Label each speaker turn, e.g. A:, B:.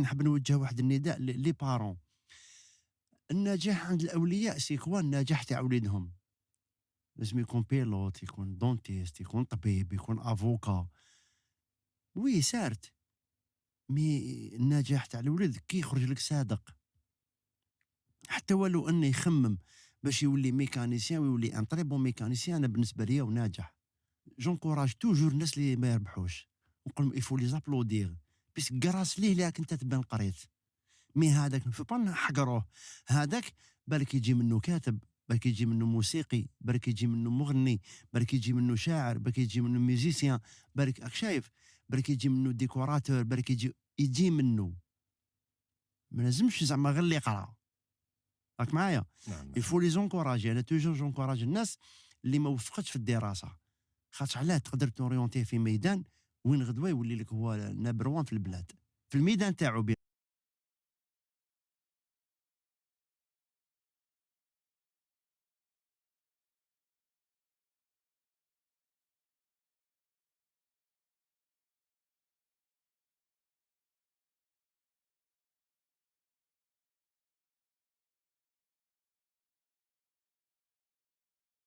A: نحب نوجه واحد النداء لي بارون. النجاح عند الأولياء سي كوا النجاح تاع وليدهم، لازم يكون بيلوت، يكون دونتيست، يكون طبيب، يكون افوكا. وي سارت، مي النجاح تاع الولد كي يخرج لك صادق، حتى ولو انه يخمم باش يولي ميكانيسيان ويولي ان تري بون ميكانيسيان، انا بالنسبه ليا وناجح. جونكوراج توجور الناس اللي ما يربحوش، نقول لهم يفو لي زابلودير، بيسك قراص ليه لاك انت تبان قريت. مي هذاك نفو با نحقروه، هذاك بالك يجي منه كاتب، بالك يجي منه موسيقي، بالك يجي منه مغني، بالك يجي منه شاعر، بالك يجي منه ميوزيسيان، بالك راك شايف، بالك يجي منه ديكوراتور، بالك يجي منه. ما لازمش زعما غير اللي يقرا. راك معايا؟
B: نعم
A: يفو لي زونكوراجي. انا توجور جونكوراجي الناس اللي ما وفقتش في الدراسه، خاطر علاه تقدر توريونتيه في ميدان وين غدوه يولي لك هو نمبر 1 في البلاد، في الميدان تاعو.